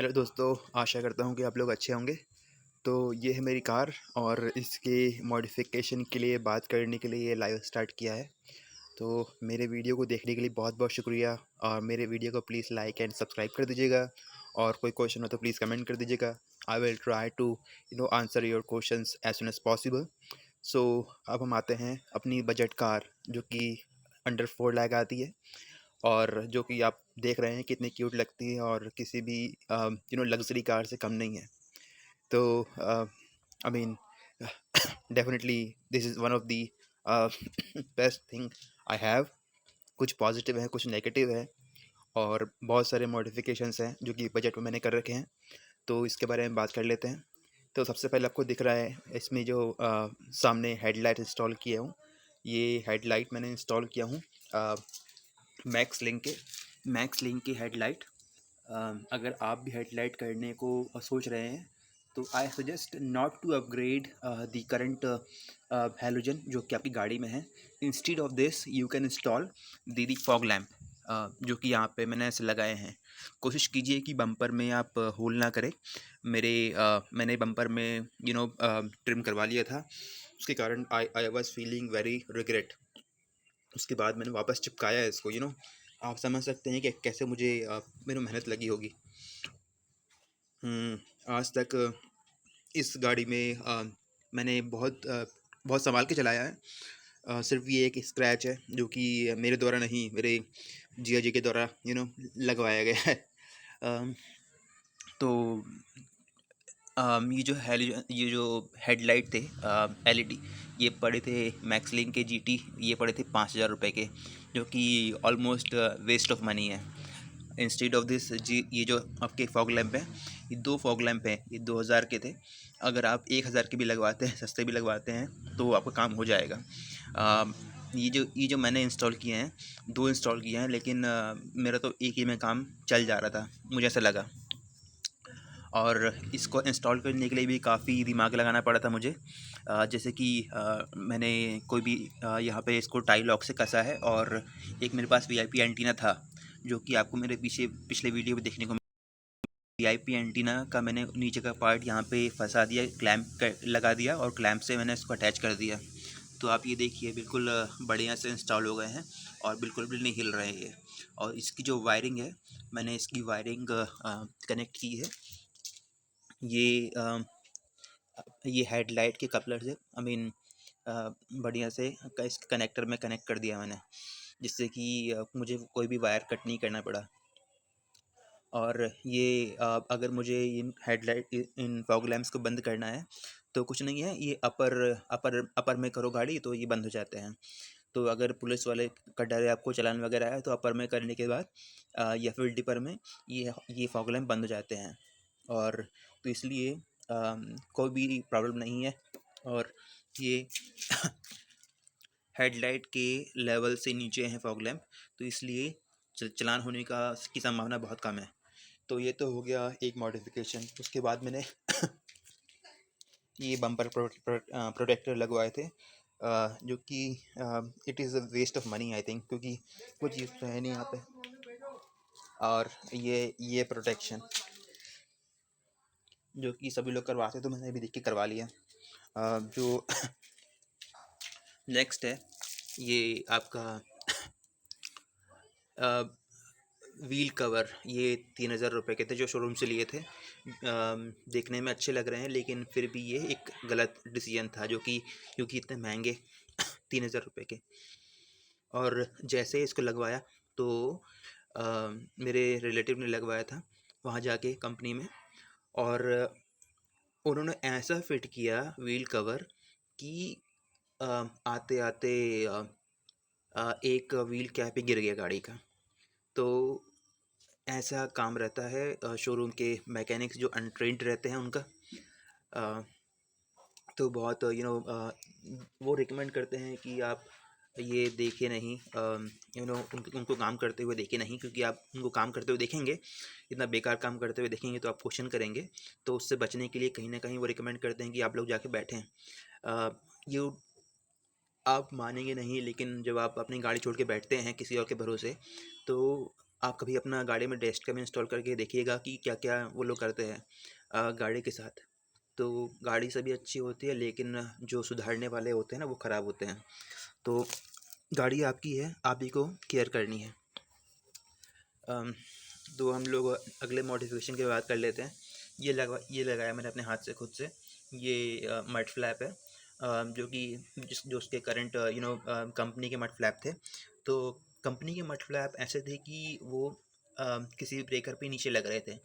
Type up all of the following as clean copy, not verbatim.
Hello दोस्तों, आशा करता हूँ कि आप लोग अच्छे होंगे। तो ये है मेरी कार और इसके मॉडिफ़िकेशन के लिए बात करने के लिए ये लाइव स्टार्ट किया है। तो मेरे वीडियो को देखने के लिए बहुत-बहुत शुक्रिया और मेरे वीडियो को प्लीज़ लाइक एंड सब्सक्राइब कर दीजिएगा और कोई क्वेश्चन हो तो प्लीज़ कमेंट कर दीजिएगा। I will try to answer your questions as soon as possible. So अब हम आते हैं अपनी बजट कार जो कि अंडर 4 लाख आती है और जो कि आप देख रहे हैं कितनी क्यूट लगती है और किसी भी लग्ज़री कार से कम नहीं है। तो I mean definitely this is one of the best thing I have. कुछ पॉज़िटिव है, कुछ नेगेटिव है और बहुत सारे मॉडिफ़िकेशंस हैं जो कि बजट में मैंने कर रखे हैं। तो इसके बारे में बात कर लेते हैं। तो सबसे पहले आपको दिख रहा है इसमें जो सामने हेडलाइट इंस्टॉल किए हूँ, ये हेडलाइट मैंने इंस्टॉल किया हूँ अ, मैक्स लिंक की हेडलाइट। अगर आप भी हेडलाइट करने को सोच रहे हैं तो I suggest not to upgrade the current halogen जो कि आपकी गाड़ी में है। Instead of this you can install the fog lamp जो कि यहाँ पे मैंने ऐसे लगाए हैं। कोशिश कीजिए कि बम्पर में आप होल ना करें। मैंने बम्पर में ट्रिम करवा लिया था, उसके कारण I I was feeling very regret. उसके बाद मैंने वापस चिपकाया है इसको। आप समझ सकते हैं कि कैसे मुझे मेरी मेहनत लगी होगी। आज तक इस गाड़ी में मैंने बहुत संभाल के चलाया है। सिर्फ ये एक स्क्रैच है जो कि मेरे द्वारा नहीं, मेरे जिया जी के द्वारा लगवाया गया है। अम, तो ये जो हेडलाइट थे एलईडी, ये पड़े थे मैक्सलिंक के जीटी। ये पड़े थे 5,000 रुपये के, जो कि ऑलमोस्ट वेस्ट ऑफ मनी है। इंस्टेड ऑफ दिस जी, ये जो आपके फॉग लैंप हैं, ये 2 फॉग लैंप हैं, ये 2,000 के थे। अगर आप 1,000 के भी लगवाते हैं, सस्ते भी लगवाते हैं, तो आपका काम हो जाएगा। ये जो मैंने इंस्टॉल किए हैं, 2 इंस्टॉल किए हैं, लेकिन मेरा तो एक ही में काम चल जा रहा था, मुझे ऐसा लगा। और इसको इंस्टॉल करने के लिए भी काफ़ी दिमाग लगाना पड़ा था मुझे। जैसे कि मैंने कोई भी यहाँ पे इसको टाई लॉक से कसा है, और एक मेरे पास वीआईपी एंटीना था जो कि आपको मेरे पीछे पिछले वीडियो में देखने को। वीआईपी एंटीना का मैंने नीचे का पार्ट यहाँ पे फंसा दिया, लगा दिया और क्लैंप से मैंने इसको अटैच कर दिया। तो आप ये देखिए बिल्कुल बढ़िया से इंस्टॉल हो गए हैं और बिल्कुल भी नहीं हिल रहे हैं ये। और इसकी जो वायरिंग है, मैंने इसकी वायरिंग कनेक्ट की है। ये हेडलाइट के कपलर से, आई मीन बढ़िया से इस कनेक्टर में कनेक्ट कर दिया मैंने, जिससे कि मुझे कोई भी वायर कट नहीं करना पड़ा। और ये अगर मुझे इन फॉग लैम्प्स को बंद करना है तो कुछ नहीं है, ये अपर अपर अपर में करो गाड़ी तो ये बंद हो जाते हैं। तो अगर पुलिस वाले का डर है, आपको चालान वगैरह है, तो अपर में करने के बाद या फिर डिपर में ये फॉग लैम्प बंद हो जाते हैं। और तो इसलिए कोई भी प्रॉब्लम नहीं है। और ये हेडलाइट के लेवल से नीचे हैं फॉग लैम्प, तो इसलिए चलान होने की संभावना बहुत कम है। तो ये तो हो गया एक मॉडिफिकेशन। उसके बाद मैंने ये बम्पर प्रोटेक्टर लगवाए थे, जो कि it is a waste of money I think, क्योंकि कुछ यूज़ तो है नहीं यहाँ पे। और ये प्रोटेक्शन जो कि सभी लोग करवाते, तो मैंने भी देख के करवा लिया। जो नेक्स्ट है, ये आपका व्हील कवर। ये 3,000 रुपये के थे जो शोरूम से लिए थे। देखने में अच्छे लग रहे हैं, लेकिन फिर भी ये एक गलत डिसीजन था, जो कि क्योंकि इतने महंगे 3,000 रुपये के। और जैसे इसको लगवाया तो मेरे रिलेटिव ने लगवाया था वहाँ जाके कंपनी में, और उन्होंने ऐसा फिट किया व्हील कवर कि आते आते एक व्हील क्या पे गिर गया गाड़ी का। तो ऐसा काम रहता है शोरूम के मैकेनिक्स जो अनट्रेंड रहते हैं उनका। अ, तो बहुत वो रिकमेंड करते हैं कि आप ये देखे नहीं, उनको काम करते हुए देखे नहीं, क्योंकि आप उनको काम करते हुए देखेंगे, इतना बेकार काम करते हुए देखेंगे तो आप क्वेश्चन करेंगे। तो उससे बचने के लिए कहीं ना कहीं वो रिकमेंड करते हैं कि आप लोग जाके बैठें। ये आप मानेंगे नहीं, लेकिन जब आप अपनी गाड़ी छोड़ के बैठते हैं किसी और के भरोसे, तो आप कभी अपना गाड़ी में डैश कैम इंस्टॉल करके देखिएगा कि क्या क्या वो लोग करते हैं गाड़ी के साथ। तो गाड़ी सभी अच्छी होती है, लेकिन जो सुधारने वाले होते हैं ना वो ख़राब होते हैं। तो गाड़ी आपकी है, आप ही को केयर करनी है। अम, तो हम लोग अगले मॉडिफिकेशन की बात कर लेते हैं। ये लगाया मैंने अपने हाथ से खुद से। ये मड फ्लैप है, जो कि जो उसके करंट कंपनी के मड फ्लैप थे। तो कंपनी के मड फ्लैप ऐसे थे कि वो किसी ब्रेकर पे नीचे लग रहे थे।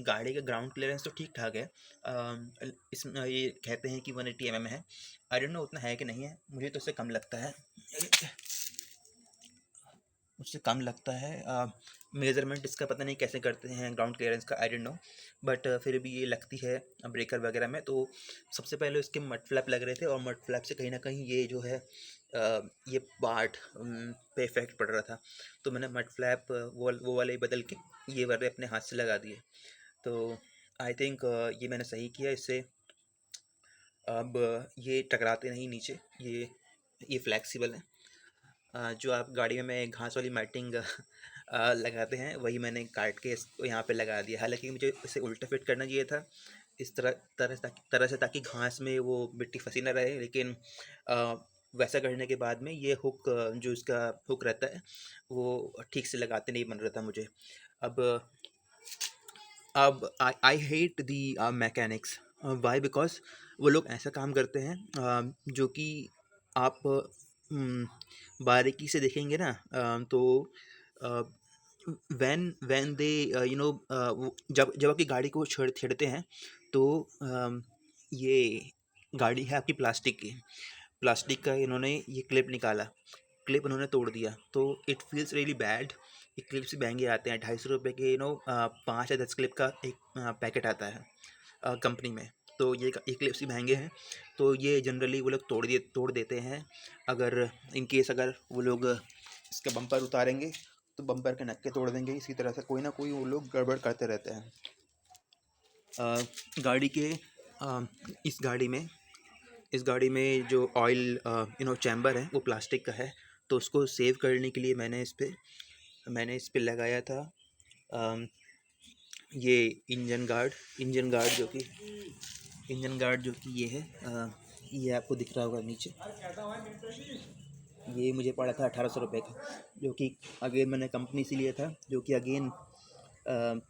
गाड़ी का ग्राउंड क्लियरेंस तो ठीक ठाक है। इसमें ये कहते हैं कि 180 mm है। आई डोंट नो उतना है कि नहीं है, मुझे तो उससे कम लगता है। उससे कम लगता है। मेज़रमेंट इसका पता नहीं कैसे करते हैं ग्राउंड क्लियरेंस का, आई डोंट नो। बट फिर भी ये लगती है ब्रेकर वगैरह में। तो सबसे पहले उसके मड फ्लैप लग रहे थे, और मड फ्लैप से कहीं ना कहीं ये जो है ये पार्ट पे इफेक्ट पड़ रहा था। तो मैंने मड फ्लैप वो वाले बदल के ये वाले अपने हाथ से लगा दिए। तो आई थिंक ये मैंने सही किया इससे। अब ये टकराते नहीं नीचे, ये फ्लेक्सिबल है। जो आप गाड़ी में घास वाली मैटिंग लगाते हैं, वही मैंने काट के इसको यहाँ पे लगा दिया। हालांकि मुझे इसे उल्टा फिट करना चाहिए था, इस तरह से, ताकि घास में वो मिट्टी फंसी ना रहे। लेकिन अ, वैसा करने के बाद में ये हुक, जो इसका हुक रहता है, वो ठीक से लगाते नहीं बन रहा था मुझे। अब I hate the mechanics. Why? Because वो लोग ऐसा काम करते हैं जो कि आप बारीकी से देखेंगे ना, तो वैन दे जब जब आपकी गाड़ी को छेड़ते हैं, तो ये गाड़ी है आपकी प्लास्टिक का इन्होंने ये क्लिप निकाला, क्लिप उन्होंने तोड़ दिया। तो इट फील्स रियली बैड। ये क्लिप्स महंगे आते हैं, 250 रुपये के 5 या 10 क्लिप का एक पैकेट आता है कंपनी में। तो ये क्लिप्स ही महंगे हैं। तो ये जनरली वो लोग तोड़ देते हैं। अगर इन केस अगर वो लोग इसका बम्पर उतारेंगे, तो बम्पर के नक्के तोड़ देंगे। इसी तरह से कोई ना कोई वो लोग गड़बड़ करते रहते हैं। गाड़ी के अ, इस गाड़ी में जो ऑयल चैम्बर है वो प्लास्टिक का है। तो उसको सेव करने के लिए मैंने इस पे लगाया था अम, ये इंजन गार्ड जो कि ये है। ये आपको दिख रहा होगा नीचे। ये मुझे पड़ा था 1800 रुपये का, जो कि अगेन मैंने कंपनी से लिया था, जो कि अगेन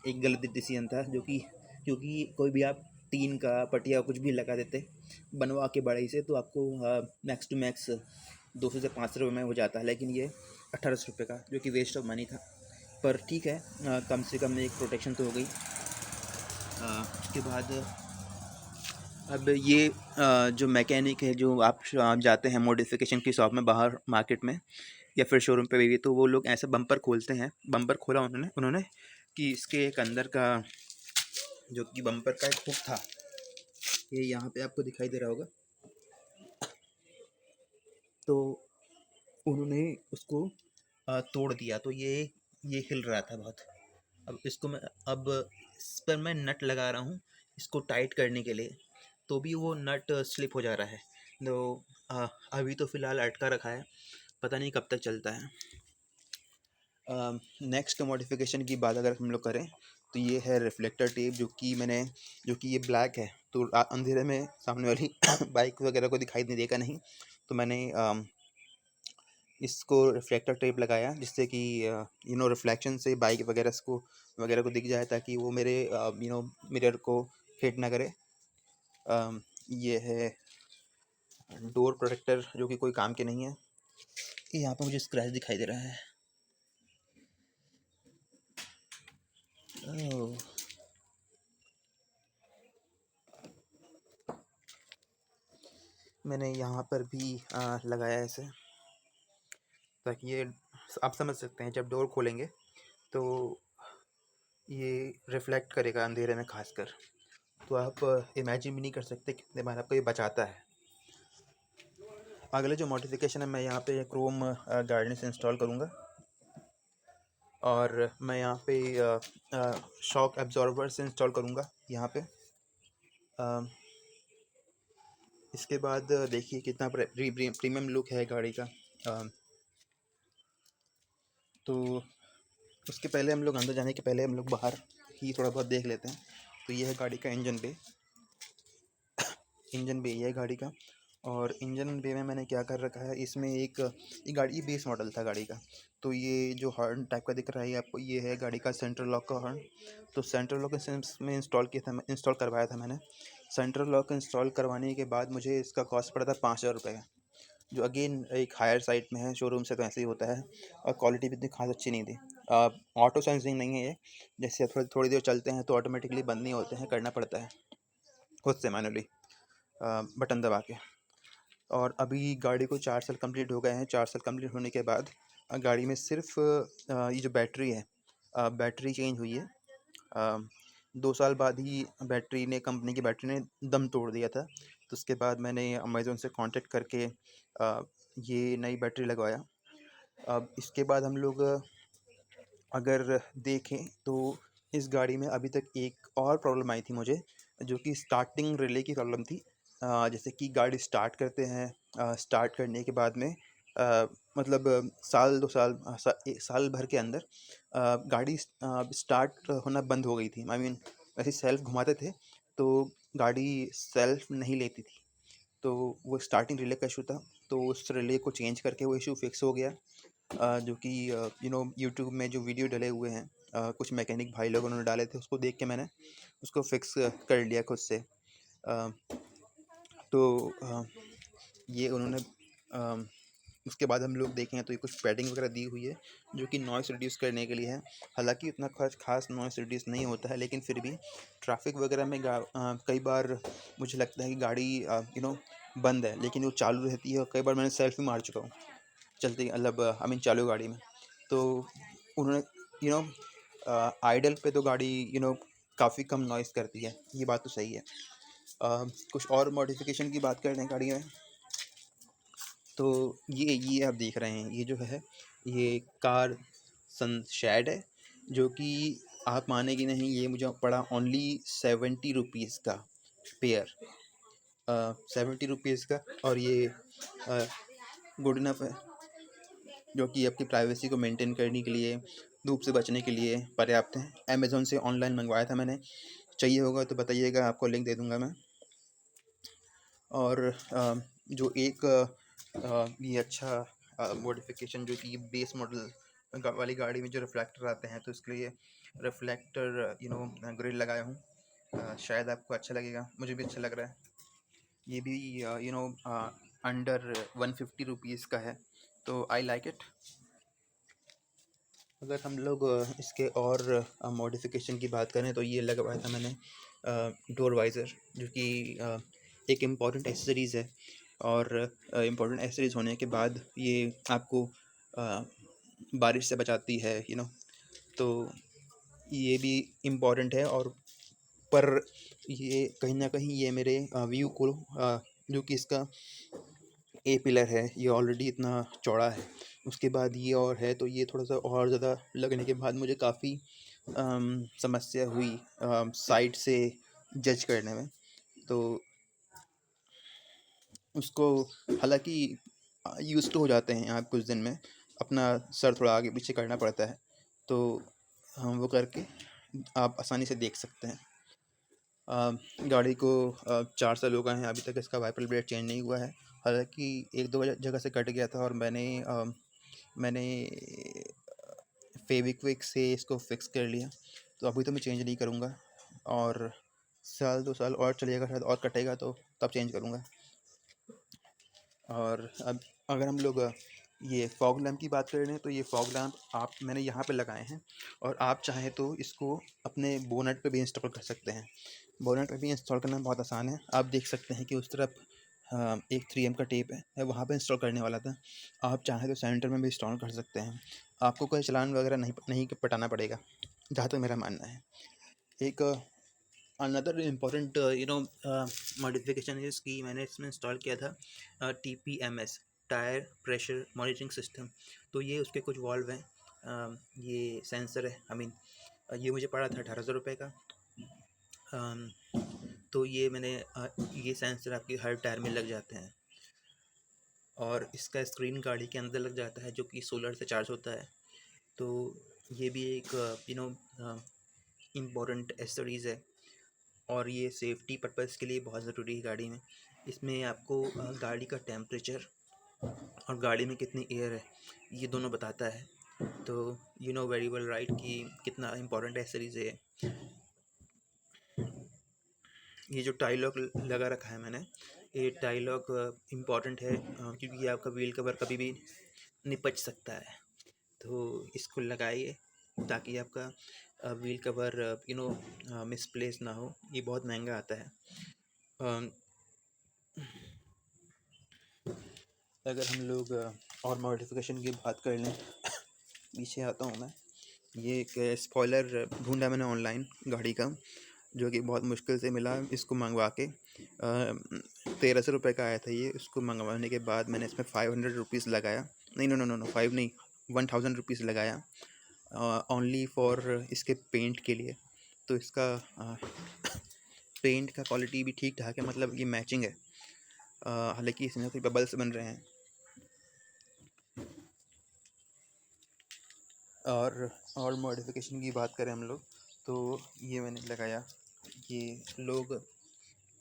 एक गलत डिसीजन था। जो कि क्योंकि कोई भी आप टीन का पटिया कुछ भी लगा देते बनवा के बड़े से, तो आपको मैक्स टू मैक्स 200 से 500 रुपये में हो जाता है। लेकिन ये 1800 रुपये का, जो कि वेस्ट ऑफ मनी था। पर ठीक है, कम से कम एक प्रोटेक्शन तो हो गई। उसके बाद अब ये जो मैकेनिक है, जो आप जाते हैं मॉडिफिकेशन की शॉप में, बाहर मार्केट में या फिर शोरूम पे भी, तो वो लोग ऐसा बम्पर खोलते हैं। बम्पर खोला उन्होंने कि इसके एक अंदर का जो कि बम्पर का एक हुक था, ये यहाँ पे आपको दिखाई दे रहा होगा। तो उन्होंने उसको तोड़ दिया। तो ये हिल रहा था बहुत। अब इस पर मैं नट लगा रहा हूँ इसको टाइट करने के लिए, तो भी वो नट स्लिप हो जा रहा है। तो अभी तो फ़िलहाल अटका रखा है, पता नहीं कब तक चलता है। नेक्स्ट मॉडिफिकेशन की बात अगर हम लोग करें, तो ये है रिफ्लेक्टर टेप, जो कि ये ब्लैक है। तो अंधेरे में सामने वाली बाइक वगैरह को दिखाई नहीं देगा नहीं। तो मैंने इसको रिफ्लेक्टर टेप लगाया, जिससे कि रिफ्लेक्शन से बाइक वगैरह को दिख जाए, ताकि वो मेरे मिरर को हिट ना करे। ये है डोर प्रोटेक्टर, जो कि कोई काम के नहीं है। यहाँ पे मुझे स्क्रैच दिखाई दे रहा है। ओह, मैंने यहाँ पर भी लगाया इसे, ताकि ये आप समझ सकते हैं, जब डोर खोलेंगे तो ये रिफ्लेक्ट करेगा अंधेरे में खासकर। तो आप इमेजिन भी नहीं कर सकते कितने बार आपको ये बचाता है। अगले जो मॉडिफिकेशन है, मैं यहाँ पे क्रोम गार्डनेस इंस्टॉल करूँगा, और मैं यहाँ पे शॉक एब्जॉर्बर्स इंस्टॉल करूँगा यहाँ पे। इसके बाद देखिए कितना प्रीमियम लुक है गाड़ी का। तो उसके पहले हम लोग अंदर जाने के पहले हम लोग बाहर ही थोड़ा बहुत देख लेते हैं। तो ये है गाड़ी का इंजन बे ये है गाड़ी का। और इंजन बे में मैंने क्या कर रखा है, इसमें ये गाड़ी बेस मॉडल था गाड़ी का। तो ये जो हॉर्न टाइप का दिख रहा है आपको, ये है गाड़ी का सेंट्रल लॉक का हॉर्न। तो सेंट्रल लॉक में इंस्टॉल करवाया था मैंने। सेंट्रल लॉक इंस्टॉल करवाने के बाद मुझे इसका कॉस्ट पड़ा था 5,000 रुपये का, जो अगेन एक हायर साइड में है, शोरूम से तो ऐसे ही होता है। और क्वालिटी भी इतनी खास अच्छी नहीं थी। ऑटो सेंसिंग नहीं है ये, जैसे थोड़ी थोड़ी देर चलते हैं तो ऑटोमेटिकली बंद नहीं होते हैं, करना पड़ता है खुद से मैनुअली बटन दबा के। और अभी गाड़ी को 4 साल कंप्लीट हो गए हैं। 4 साल कंप्लीट होने के बाद गाड़ी में सिर्फ ये जो बैटरी है, बैटरी चेंज हुई है। 2 साल बाद ही बैटरी ने, कंपनी की बैटरी ने दम तोड़ दिया था। तो उसके बाद मैंने अमेज़ोन से कांटेक्ट करके ये नई बैटरी लगवाया। अब इसके बाद हम लोग अगर देखें तो इस गाड़ी में अभी तक एक और प्रॉब्लम आई थी मुझे, जो कि स्टार्टिंग रिले की प्रॉब्लम थी। जैसे कि गाड़ी स्टार्ट करते हैं, स्टार्ट करने के बाद में मतलब साल 2 साल साल भर के अंदर गाड़ी स्टार्ट होना बंद हो गई थी। आई मीन वैसे सेल्फ घुमाते थे तो गाड़ी सेल्फ नहीं लेती थी। तो वो स्टार्टिंग रिले का इशू था। तो उस रिले को चेंज करके वो इशू फिक्स हो गया। जो कि यूट्यूब में जो वीडियो डले हुए हैं, कुछ मैकेनिक भाई लोग उन्होंने डाले थे, उसको देख के मैंने उसको फिक्स कर लिया खुद से। अ, तो ये उन्होंने उसके बाद हम लोग देखें तो ये कुछ पैडिंग वगैरह दी हुई है, जो कि नॉइस रिड्यूस करने के लिए है। हालांकि उतना खास नॉइस रिड्यूस नहीं होता है, लेकिन फिर भी ट्रैफिक वगैरह में कई बार मुझे लगता है कि गाड़ी बंद है लेकिन वो चालू रहती है। और कई बार मैंने सेल्फी मार चुका हूँ चलती, मतलब आई मीन चालू गाड़ी में। तो उन्होंने यू आइडल पे तो गाड़ी काफ़ी कम नॉइस करती है, ये बात तो सही है। कुछ और मॉडिफिकेशन की बात कर रहे हैं गाड़ी में, तो ये आप देख रहे हैं, ये जो है ये कार सनशैड है, जो कि आप मानेंगे नहीं, ये मुझे पड़ा ओनली 70 रुपीज़ का पेयर, 70 रुपीज़ का। और ये गुड इनफ है, जो कि आपकी प्राइवेसी को मेंटेन करने के लिए, धूप से बचने के लिए पर्याप्त है। अमेज़न से ऑनलाइन मंगवाया था मैंने, चाहिए होगा तो बताइएगा, आपको लिंक दे दूंगा मैं। और जो एक ये अच्छा मॉडिफिकेशन, जो कि बेस मॉडल वाली गाड़ी में जो रिफ्लेक्टर आते हैं, तो इसके लिए रिफ्लेक्टर ग्रिल लगाया हूँ। शायद आपको अच्छा लगेगा, मुझे भी अच्छा लग रहा है। ये भी अंडर 150 रुपीज़ का है, तो आई लाइक इट। अगर हम लोग इसके और मॉडिफिकेशन की बात करें तो ये लगवाया था मैंने डोर वाइज़र, जो कि एक इम्पॉर्टेंट एसेसरीज़ है। और इम्पॉर्टेंट एसेसरीज़ होने के बाद ये आपको बारिश से बचाती है, तो ये भी इम्पॉर्टेंट है। और पर ये कहीं ना कहीं ये मेरे व्यू को जो कि इसका ए पिलर है, ये ऑलरेडी इतना चौड़ा है, उसके बाद ये और है, तो ये थोड़ा सा और ज़्यादा लगने के बाद मुझे काफ़ी समस्या हुई साइड से जज करने में। तो उसको, हालांकि यूज़ तो हो जाते हैं आप कुछ दिन में, अपना सर थोड़ा आगे पीछे करना पड़ता है, तो हम वो करके आप आसानी से देख सकते हैं। गाड़ी को 4 साल हो गए हैं, अभी तक इसका वाइपर ब्लेड चेंज नहीं हुआ है। हालांकि एक दो जगह से कट गया था और मैंने फेविक्विक से इसको फिक्स कर लिया, तो अभी तो मैं चेंज नहीं करूँगा। और साल 2 साल और चलेगा शायद, और कटेगा तो तब चेंज करूँगा। और अब अगर हम लोग ये फॉग लैम्प की बात कर रहे हैं, तो ये फॉग लैम्प मैंने यहाँ पे लगाए हैं, और आप चाहें तो इसको अपने बोनट पे भी इंस्टॉल कर सकते हैं। बोनट पे भी इंस्टॉल करना बहुत आसान है। आप देख सकते हैं कि उस तरफ एक 3M का टेप है, मैं वहाँ पे इंस्टॉल करने वाला था। आप चाहें तो सेंटर में भी इंस्टॉल कर सकते हैं, आपको कोई चालान वगैरह नहीं पटाना पड़ेगा, जहाँ तक मेरा मानना है। एक अनदर इम्पॉर्टेंट मॉडिफिकेशन इस कि मैंने इसमें इंस्टॉल किया था TPMS, tyre pressure monitoring system. तो ये उसके कुछ वॉल्व हैं, ये सेंसर है, आई मीन ये मुझे पड़ा था 1800 रुपये का। तो ये मैंने ये सेंसर आपके हर टायर में लग जाते हैं, और इसका स्क्रीन गाड़ी के अंदर लग जाता है, जो कि सोलर से चार्ज होता है। तो ये भी एक इम्पोर्टेंट एसेसरीज़ है, और ये सेफ्टी पर्पज़ के लिए बहुत ज़रूरी है गाड़ी में। इसमें आपको गाड़ी का टेम्परेचर और गाड़ी में कितनी एयर है ये दोनों बताता है। तो you know very well right कि कितना इम्पोर्टेंट एसेसरीज़ है। ये जो टाई लॉक लगा रखा है मैंने, ये टाई लॉक इम्पॉर्टेंट है क्योंकि आपका व्हील कवर कभी भी निपच सकता है। तो इसको लगाइए ताकि आपका व्हील कवर मिसप्लेस ना हो। ये बहुत महंगा आता है। अम, अगर हम लोग और मॉडिफिकेशन की बात कर लें, पीछे आता हूँ मैं। ये एक स्पॉइलर ढूंढा मैंने ऑनलाइन गाड़ी का, जो कि बहुत मुश्किल से मिला। इसको मंगवा के 1300 रुपये का आया था ये। उसको मंगवाने के बाद मैंने इसमें 500 रुपीज़ लगाया। नहीं, नो नो नो नो, 5 नहीं, 1000 रुपीज़ लगाया ओनली फॉर इसके पेंट के लिए। तो इसका पेंट का क्वालिटी भी ठीक ठाक है, मतलब ये मैचिंग है। हालांकि इसमें कोई बबल्स बन रहे हैं। और मॉडिफिकेशन की बात करें हम लोग, तो ये मैंने लगाया। ये लोग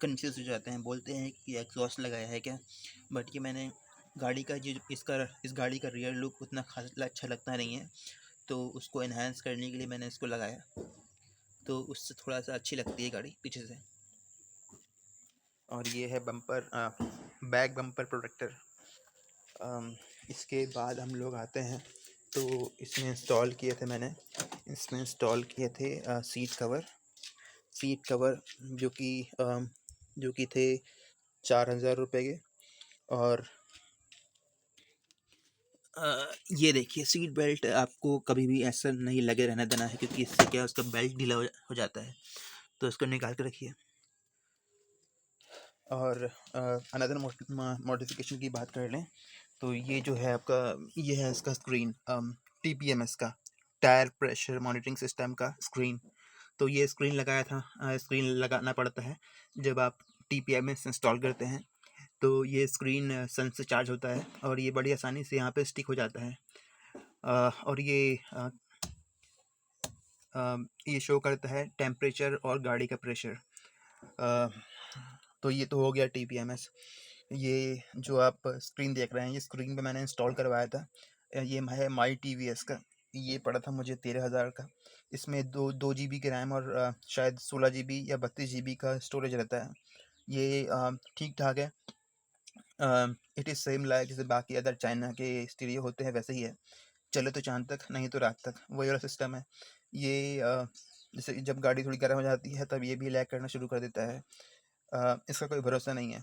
कंफ्यूज हो जाते हैं, बोलते हैं कि एग्जॉस्ट लगाया है क्या, बट ये मैंने गाड़ी का जो इस गाड़ी का रियर लुक उतना खास अच्छा लगता नहीं है, तो उसको इन्हांस करने के लिए मैंने इसको लगाया। तो उससे थोड़ा सा अच्छी लगती है गाड़ी पीछे से। और ये है बम्पर, बैक बम्पर प्रोटेक्टर। इसके बाद हम लोग आते हैं, तो इसमें इंस्टॉल किए थे मैंने, इसमें इंस्टॉल किए थे सीट कवर जो कि थे 4000 रुपये के। और ये देखिए, सीट बेल्ट आपको कभी भी ऐसा नहीं लगे रहने देना है, क्योंकि इससे क्या है, उसका बेल्ट ढीला हो जाता है। तो इसको निकाल के रखिए। और अनदर मॉडिफिकेशन की बात कर लें, तो ये जो है आपका, ये है इसका स्क्रीन, TPMS का, टायर प्रेशर मॉनिटरिंग सिस्टम का स्क्रीन। तो ये स्क्रीन लगाया था, स्क्रीन लगाना पड़ता है जब आप TPMS इंस्टॉल करते हैं। तो ये स्क्रीन सन से चार्ज होता है और ये बड़ी आसानी से यहाँ पे स्टिक हो जाता है। और ये शो करता है टेम्परेचर और गाड़ी का प्रेशर। तो ये तो हो गया TPMS। ये जो आप स्क्रीन देख रहे हैं, ये स्क्रीन पे मैंने इंस्टॉल करवाया था। ये है माई TVS का। ये पड़ा था मुझे 13,000 का। इसमें 2 GB की रैम और शायद 16 GB या 32 GB का स्टोरेज रहता है। ये ठीक ठाक है। इट इज़ सेम लाइक जैसे बाकी अदर चाइना के स्टीरियो होते हैं, वैसे ही है। चले तो चाँद तक, नहीं तो रात तक, वही वाला सिस्टम है। ये जैसे जब गाड़ी थोड़ी गर्म हो जाती है तब ये भी लैग करना शुरू कर देता है। इसका कोई भरोसा नहीं है।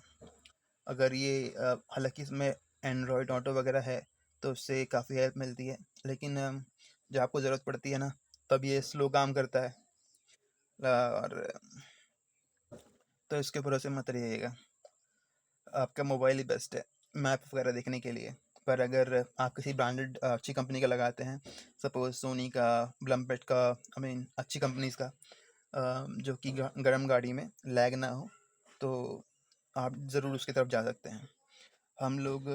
अगर ये हालांकि इसमें एंड्रॉयड ऑटो वगैरह है, तो उससे काफ़ी हेल्प मिलती है, लेकिन जब आपको ज़रूरत पड़ती है ना, तब ये स्लो काम करता है। और तो इसके भरोसे मत रहिएगा। आपका मोबाइल ही बेस्ट है मैप वगैरह देखने के लिए। पर अगर आप किसी ब्रांडेड अच्छी कंपनी का लगाते हैं, सपोज सोनी का, ब्लम्पेट का, आई मीन अच्छी कंपनीज का, जो कि गर्म गाड़ी में लैग ना हो, तो आप ज़रूर उसकी तरफ जा सकते हैं। हम लोग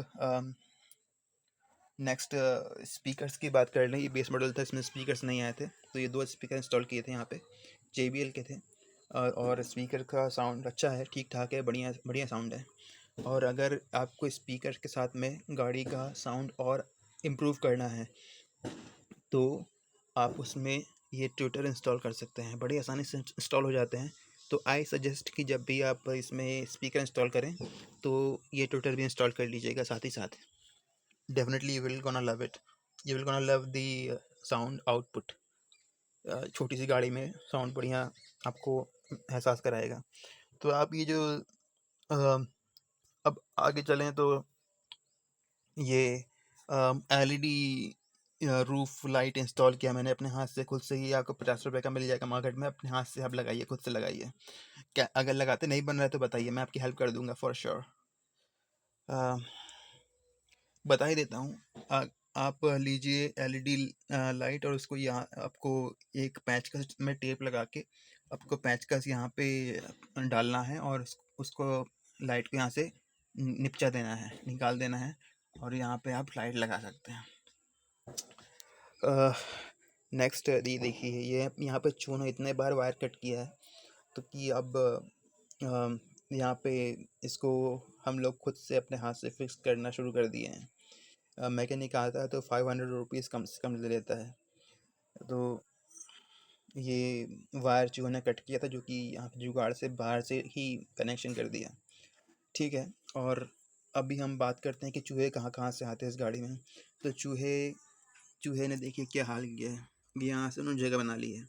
नेक्स्ट स्पीकर्स की बात कर लें। ये बेस मॉडल था, इसमें स्पीकर्स नहीं आए थे, तो ये 2 स्पीकर इंस्टॉल किए थे यहाँ पे, JBL के थे। और स्पीकर का साउंड अच्छा है, ठीक ठाक है, बढ़िया बढ़िया साउंड है। और अगर आपको स्पीकर के साथ में गाड़ी का साउंड और इम्प्रूव करना है, तो आप उसमें ये ट्विटर इंस्टॉल कर सकते हैं, बड़ी आसानी से इंस्टॉल हो जाते हैं। तो आई सजेस्ट कि जब भी आप इसमें स्पीकर इंस्टॉल करें, तो ये ट्विटर भी इंस्टॉल कर लीजिएगा साथ ही साथ। Definitely you will gonna love it, you will gonna love the sound output. छोटी सी गाड़ी में साउंड बढ़िया आपको एहसास कराएगा। तो आप ये जो अब आगे चलें, तो ये LED रूफ लाइट इंस्टॉल किया मैंने अपने हाथ से, खुद से ही। आपको 50 रुपये का मिल जाएगा मार्केट में, अपने हाथ से आप लगाइए, खुद से लगाइए। क्या अगर लगाते नहीं बन रहा है तो बताइए, मैं आपकी हेल्प कर दूंगा फॉर श्योर। बता ही देता हूँ। आप लीजिए LED लाइट, और उसको यहाँ आपको एक पैचकस में टेप लगा के आपको पैचकस यहाँ पे डालना है, और उसको लाइट को यहाँ से निपचा देना है, निकाल देना है, और यहाँ पे आप लाइट लगा सकते हैं। नेक्स्ट ये देखिए, ये यहाँ पे चूहों ने इतने बार वायर कट किया है तो कि अब यहाँ पे इसको हम लोग खुद से अपने हाथ से फिक्स करना शुरू कर दिए हैं। मैकेनिक आता है तो 500 रुपीज़ कम से कम ले लेता है। तो ये वायर चूहों ने कट किया था, जो कि यहाँ पे जुगाड़ से बाहर से ही कनेक्शन कर दिया। ठीक है, और अभी हम बात करते हैं कि चूहे कहाँ कहाँ से आते हैं इस गाड़ी में। तो चूहे ने देखिए क्या हाल किया है। ये यहाँ से उन्होंने जगह बना ली है।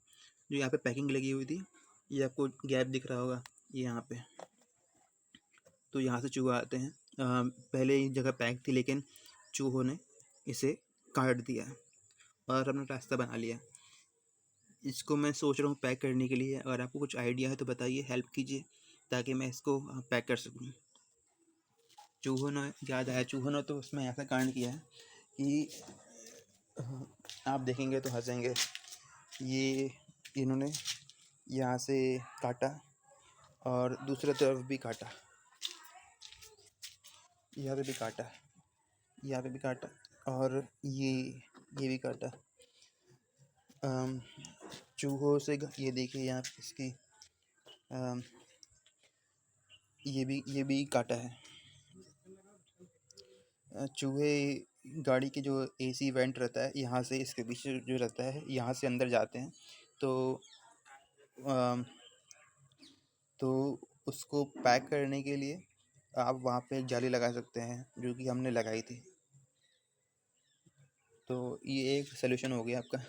जो यहाँ पे पैकिंग लगी हुई थी, ये आपको गैप दिख रहा होगा, ये यहाँ पे। तो यहाँ से चूहे आते हैं। पहले ये जगह पैक थी, लेकिन चूहों ने इसे काट दिया और अपना रास्ता बना लिया। इसको मैं सोच रहा हूँ पैक करने के लिए। अगर आपको कुछ आइडिया है तो बताइए, हेल्प कीजिए, ताकि मैं इसको पैक कर सकूँ। चूहों ने याद आया, चूहों ने तो उसमें ऐसा कांड किया है कि आप देखेंगे तो हंसेंगे। ये इन्होंने यहाँ से काटा और दूसरी तरफ भी काटा, यहाँ पे भी काटा, यहाँ पे भी काटा, और ये भी काटा। चूहों से ये देखिए यहाँ पे इसकी ये भी काटा है। चूहे गाड़ी के जो एसी वेंट रहता है, यहाँ से इसके पीछे जो रहता है, यहाँ से अंदर जाते हैं। तो अम, तो उसको पैक करने के लिए आप वहाँ पे एक जाली लगा सकते हैं, जो कि हमने लगाई थी। तो ये एक सलूशन हो गया आपका।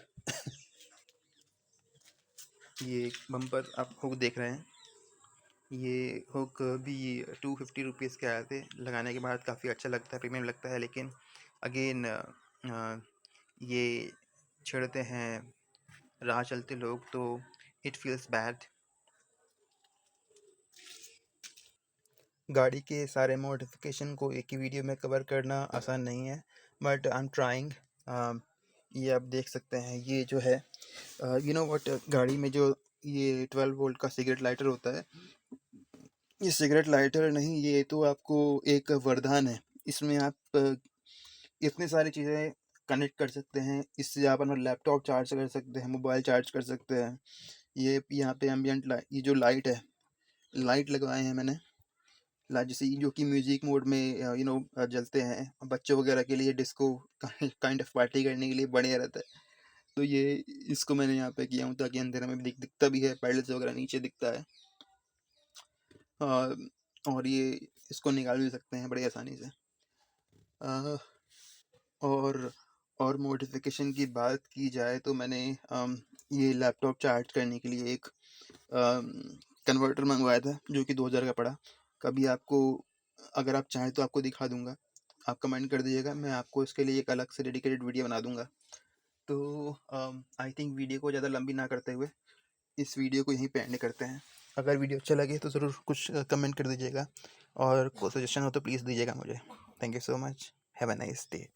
ये बम्पर आप हुक देख रहे हैं, ये हुक भी 250 रुपीज़ के आए थे। लगाने के बाद काफ़ी अच्छा लगता है, प्रीमियम लगता है, लेकिन अगेन ये छेड़ते हैं राह चलते लोग, तो इट फील्स बैड। गाड़ी के सारे मॉडिफिकेशन को एक ही वीडियो में कवर करना आसान नहीं है, बट आई एम ट्राइंग। ये आप देख सकते हैं, ये जो है यू नो व्हाट, गाड़ी में जो ये 12 वोल्ट का सिगरेट लाइटर होता है, ये सिगरेट लाइटर नहीं, ये तो आपको एक वरदान है। इसमें आप इतनी सारी चीज़ें कनेक्ट कर सकते हैं। इससे आप अपना लैपटॉप चार्ज कर सकते हैं, मोबाइल चार्ज कर सकते हैं। ये यहाँ पे एम्बियंट लाइट, ये जो लाइट है, लाइट लगवाए हैं मैंने, जैसे जो कि म्यूजिक मोड में जलते हैं। बच्चों वगैरह के लिए डिस्को काइंड ऑफ पार्टी करने के लिए बढ़िया रहता है। तो ये इसको मैंने यहाँ पे किया हूँ, ताकि अंधेरा में भी दिखता भी है, पैडल्स वगैरह नीचे दिखता है। और ये इसको निकाल भी सकते हैं बड़ी आसानी से। अ, और और मॉडिफिकेशन की बात की जाए तो मैंने ये लैपटॉप चार्ज करने के लिए एक कन्वर्टर मंगवाया था, जो कि 2000 का पड़ा। कभी आपको, अगर आप चाहें तो आपको दिखा दूंगा। आप कमेंट कर दीजिएगा, मैं आपको इसके लिए एक अलग से डेडिकेटेड वीडियो बना दूंगा। तो आई थिंक वीडियो को ज़्यादा लंबी ना करते हुए इस वीडियो को यहीं पे एंड करते हैं। अगर वीडियो अच्छा लगे तो ज़रूर कुछ कमेंट कर दीजिएगा, और कोई सजेशन हो तो प्लीज़ दीजिएगा मुझे। Thank you so much, have a nice day.